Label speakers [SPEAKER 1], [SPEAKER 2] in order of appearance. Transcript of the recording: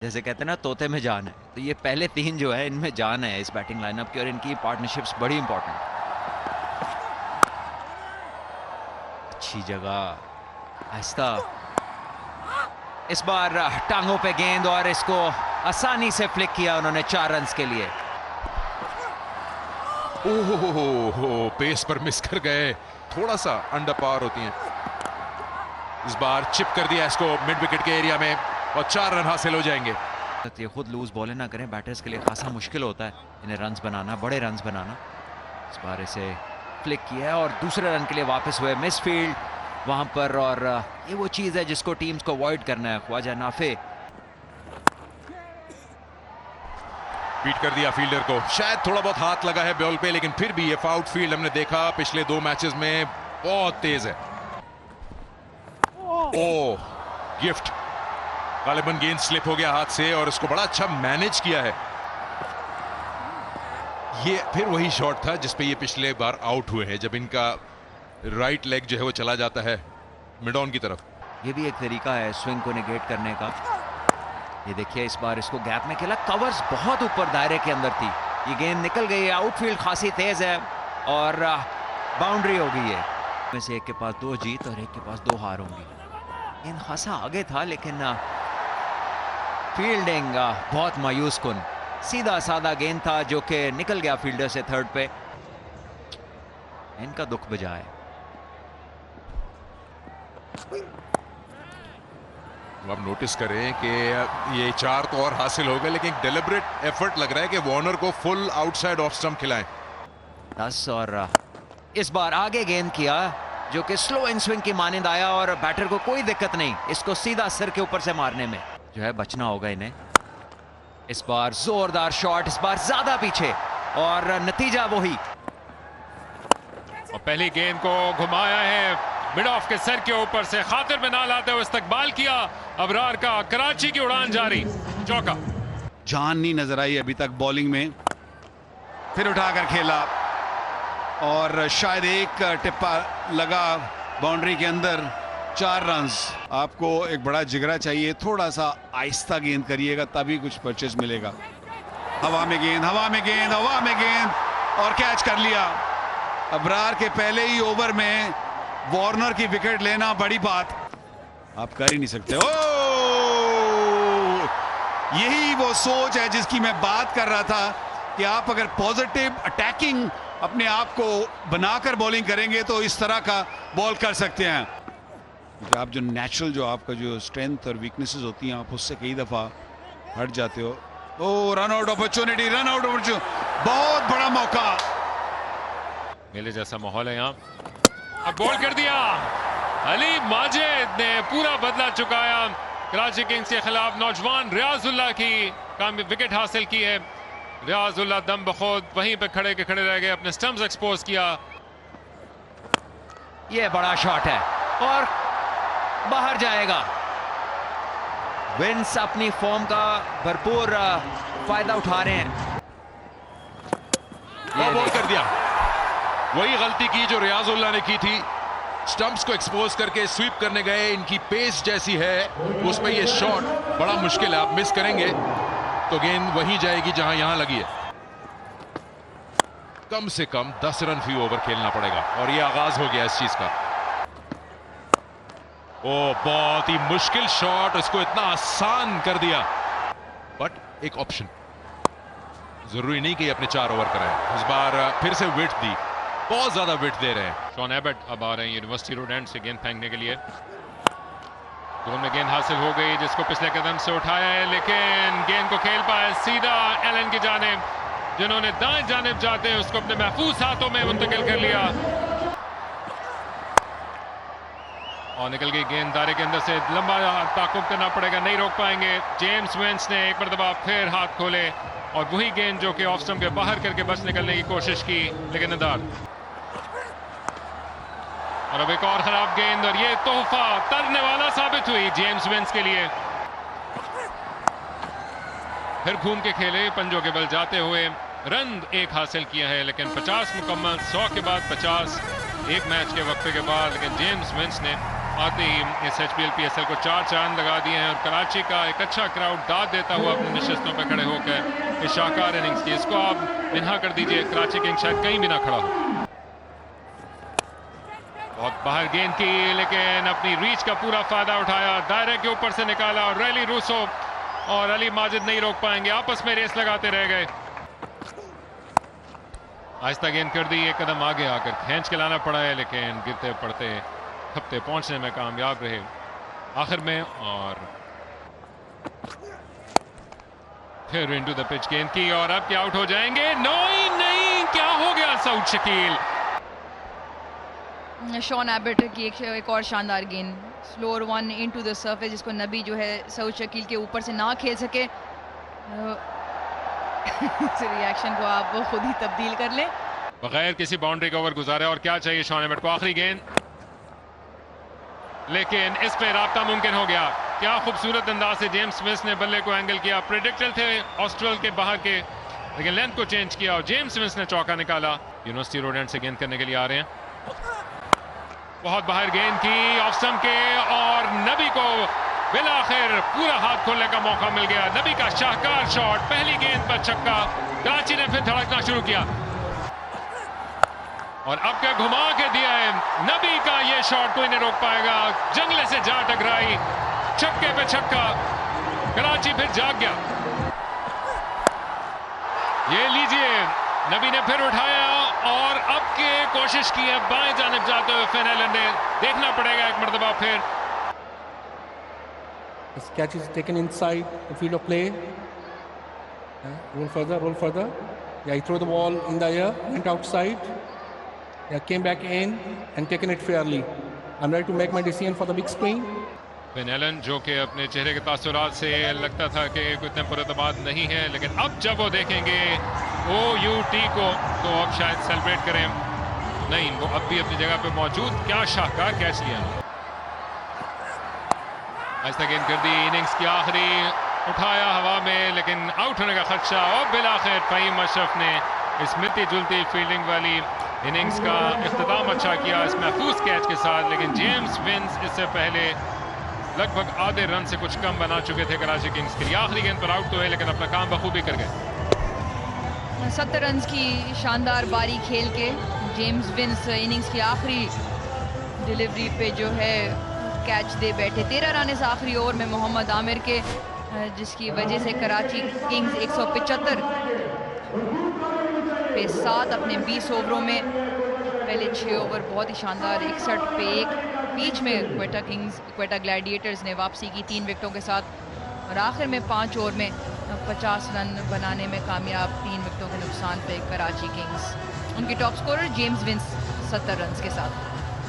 [SPEAKER 1] जैसे कहते हैं ना तोते में जान है, तो ये पहले तीन जो है इनमें जान है इस बैटिंग लाइनअप की, और इनकी पार्टनरशिप्स बड़ी इंपॉर्टेंट। अच्छी जगह, आहिस्ता, इस बार टांगों पे गेंद और इसको आसानी से फ्लिक किया उन्होंने 4 रन के लिए।
[SPEAKER 2] ओहो, पेस पर मिस कर गए, थोड़ा सा अंडर पार होती हैं। इस बार चिप कर दिया इसको मिड विकेट के एरिया में और 4 रन हासिल हो जाएंगे।
[SPEAKER 1] ये खुद लूज बॉलें ना करें, बैटर्स के लिए खासा मुश्किल होता है इन्हें रन्स बनाना, बड़े रन्स बनाना। इस बार इसे फ्लिक किया और दूसरे रन के लिए वापस हुए, मिस फील्ड वहां पर, और ये वो चीज है जिसको टीम्स को अवॉइड करना है। ख्वाजा नाफे
[SPEAKER 2] बीट कर दिया फील्डर को, शायद थोड़ा बहुत हाथ लगा है बॉल पे, लेकिन फिर भी ये आउट फील्ड हमने देखा पिछले 2 मैचेस में बहुत तेज है। ओह, गिफ्ट, गालिबन गेंद स्लिप हो गया हाथ से और उसको बड़ा अच्छा मैनेज किया है। ये फिर वही शॉट था जिसपे ये पिछले बार आउट हुए हैं, जब इनका राइट लेग जो है वो चला जाता है मिड ऑन की तरफ।
[SPEAKER 1] ये भी एक तरीका है स्विंग को नेगेट करने का। ये देखिए इस बार इसको गैप में खेला, कवर्स बहुत ऊपर दायरे के अंदर थी, ये गेंद निकल गई है, आउटफील्ड खासी तेज है और बाउंड्री हो गई है। में से एक के पास 2 जीत और एक के पास 2 हार होंगी। गेंद खासा आगे था लेकिन फील्डिंग बहुत मायूस कुन, सीधा साधा गेंद था जो कि निकल गया फील्डर से थर्ड पे। इनका दुख बजा है।
[SPEAKER 2] आप नोटिस करें कि ये 4 तो और हासिल हो गए, लेकिन डेलिब्रेट एफर्ट लग रहा है कि वार्नर को फुल आउटसाइड ऑफ स्टंप खिलाएं।
[SPEAKER 1] 10 और इस बार आगे गेंद किया जो कि स्लो इन स्विंग की मानिंद आया और बैटर को कोई दिक्कत नहीं इसको सीधा सिर के ऊपर से मारने में, जो है बचना होगा इन्हें। इस बार जोरदार शॉट, इस बार ज्यादा पीछे और नतीजा वही।
[SPEAKER 3] और पहली गेंद को घुमाया है मिड ऑफ के सर के ऊपर से, खातिर में ना लाते हुए इस्तकबाल किया अबरार का, कराची की उड़ान जारी, चौका।
[SPEAKER 4] जान नहीं नजर आई अभी तक बॉलिंग में, फिर उठाकर खेला और शायद एक टिप्पा लगा बाउंड्री के अंदर। 4 रन्स। आपको एक बड़ा जिगरा चाहिए, थोड़ा सा आहिस्ता गेंद करिएगा तभी कुछ परचेज मिलेगा। हवा में गेंद, हवा में गेंद, हवा में गेंद और कैच कर लिया। अबरार के पहले ही ओवर में वार्नर की विकेट लेना बड़ी बात आप कर ही नहीं सकते। ओ, यही वो सोच है जिसकी मैं बात कर रहा था कि आप अगर पॉजिटिव अटैकिंग अपने आप को बनाकर बॉलिंग करेंगे तो इस तरह का बॉल कर सकते हैं। आप जो नेचुरल, जो आपका जो स्ट्रेंथ और वीकनेसेस होती हैं, आप उससे कई दफा हट जाते हो। Oh, run out opportunity, run out opportunity, बहुत बड़ा मौका।
[SPEAKER 3] मेले जैसा माहौल है यहाँ, अब बॉल कर दिया। अली माजिद ने पूरा बदला चुकाया। कराची किंग्स के खिलाफ नौजवान रियाजुल्लाह की विकेट हासिल की है। रियाजुल्लाह दम बखुद वहीं पे खड़े के खड़े रह गए, अपने स्टंप्स एक्सपोज किया।
[SPEAKER 1] ये बड़ा शॉट है और बाहर जाएगा। विंस अपनी फॉर्म का भरपूर फायदा उठा रहे हैं।
[SPEAKER 2] वो बॉल कर दिया, वही गलती की जो रियाजुल्लाह ने की थी, स्टंप्स को एक्सपोज करके स्वीप करने गए। इनकी पेस जैसी है उसमें ये शॉट बड़ा मुश्किल है, आप मिस करेंगे तो गेंद वहीं जाएगी जहां यहां लगी है। कम से कम 10 रन फी ओवर खेलना पड़ेगा और ये आगाज हो गया इस चीज का। ओ, बहुत ही मुश्किल शॉट, इसको इतना आसान कर दिया। बट एक ऑप्शन, जरूरी नहीं कि अपने 4 ओवर कराएं। इस बार फिर से विड्थ दी, बहुत ज्यादा विड्थ दे रहे हैं।
[SPEAKER 3] शॉन एबट अब आ रहे हैं यूनिवर्सिटी रोड एंड से गेंद फेंकने के लिए। दोनों में गेंद हासिल हो गई जिसको पिछले कदम से उठाया है, लेकिन गेंद को खेल पाए सीधा एलन की जानिब, जिन्होंने दाएं जानिब जाते हैं उसको अपने महफूज हाथों में मुंतकिल कर लिया और निकल गई गेंद दायरे के अंदर से। लंबा ताकुब करना पड़ेगा, नहीं रोक पाएंगे। जेम्स विंस ने एक मरतबा फिर हाथ खोले और वही गेंद जो कि ऑफ स्टंप के बाहर करके बस निकलने की कोशिश की, लेकिन नदार। और अब एक और खराब गेंद और ये तोहफा तरने वाला साबित हुई जेम्स विंस के लिए। फिर घूम के खेले, पंजों के बल जाते हुए रन 1 हासिल किया है, लेकिन 50 मुकम्मल, 100 के बाद 50 एक मैच के वक्फे के बाद, लेकिन जेम्स विंस ने आते ही इस HPL PSL को 4 चांद लगा दिए हैं और कराची का एक अच्छा क्राउड दाद देता हुआ अपनी नशिस्तों पर खड़े होकर इस शाहकार इनिंग्स की, इसको आप बिना कर दीजिए। कराची किंग्स शायद कहीं भी ना खड़ा हो। बहुत बाहर गेंद की, लेकिन अपनी रीच का पूरा फायदा उठाया, दायरे के ऊपर से निकाला और रैली रूसो और अली माजिद नहीं रोक पाएंगे, आपस में रेस लगाते रह गए। आहिस्ता गेंद कर दी, एक कदम आगे आकर खींच के लाना पड़ा है, लेकिन गिरते पड़ते खपते पहुंचने में कामयाब रहे आखिर में। और फिर इनटू द पिच गेंद की और अब क्या आउट हो जाएंगे? नहीं, क्या हो गया सऊद शकील?
[SPEAKER 5] शॉन एबट की एक और शानदार गेंद, slower one into the surface, जिसको नबी जो है सऊद शकील के ऊपर से ना खेल सके। इस रिएक्शन को आप खुद ही तब्दील कर लें।
[SPEAKER 3] बगैर किसी बाउंड्री का ओवर गुजारे और क्या चाहिए शॉन एबट को। आखिरी गेंद, लेकिन इस पे राब्ता मुमकिन हो गया। क्या खूबसूरत अंदाज से जेम्स स्मिथ ने बल्ले को एंगल किया। प्रेडिक्टेड थे ऑस्ट्रेल के बाहर के, लेकिन लेंथ को चेंज किया और जेम्स स्मिथ ने चौका निकाला। यूनिवर्सिटी रोड एंड से गेंद करने के लिए आ रहे हैं। बहुत बाहर गेंद की ऑफ स्टंप के और नबी को बिलाखिर पूरा हाथ खोलने का मौका मिल गया। नबी का शाहकार शॉट, पहली गेंद पर छक्का। कराची ने फिर धड़कना शुरू किया और अब क्या घुमा के दिया है। नबी का ये शॉट कोई नहीं रोक पाएगा, जंगले से जा टकराई, छक्के पे छक्का। कराची फिर जाग गया। ये लीजिए, नबी ने फिर उठाया और अब के कोशिश की है बाएं जानिब जाते हुए फिन एलन ने। देखना पड़ेगा एक मरतबा फिर।
[SPEAKER 6] This catch is taken inside the field of play. Roll further. Yeah, he threw the ball in the air, went outside. Yeah, came back in and taken it fairly. I'm ready to make my decision for the big screen.
[SPEAKER 3] Finn Allen जो कि अपने चेहरे के तासुरात से लगता था कि इतने पुरतबाद नहीं है, लेकिन अब जब वो देखेंगे OUT को तो अब शायद सेलिब्रेट करें। नहीं, वो अब भी अपनी जगह पे मौजूद। क्या शाहकार कैच लिया। आहिस्ता गेंद कर दी, इनिंग्स की आखिरी, उठाया हवा में, लेकिन आउट होने का खदशा। और बिलाखिर फहीम अशरफ ने इस मिलती जुलती फील्डिंग वाली इनिंग्स का इख्तिताम अच्छा किया इस महफूज कैच के साथ। लेकिन जेम्स विंस इससे पहले लगभग आधे रन से कुछ कम बना चुके थे कराची किंग्स के लिए। आखिरी गेंद पर आउट तो है, लेकिन अपना काम बखूबी कर गए।
[SPEAKER 5] 70 रन की शानदार बारी खेल के जेम्स विंस इनिंग्स की आखिरी डिलीवरी पे जो है कैच दे बैठे। 13 रन इस आखिरी ओवर में मोहम्मद आमिर के, जिसकी वजह से कराची किंग्स 175 पे 7 अपने 20 ओवरों में। पहले 6 ओवर बहुत ही शानदार 61 पे 1 बीच में क्वेटा ग्लैडिएटर्स ने वापसी की 3 विकेटों के साथ, और आखिर में 5 ओवर में 50 रन बनाने में कामयाब 3 विकेटों के नुकसान पे कराची किंग्स। उनकी top scorer James Vince 70 run के साथ।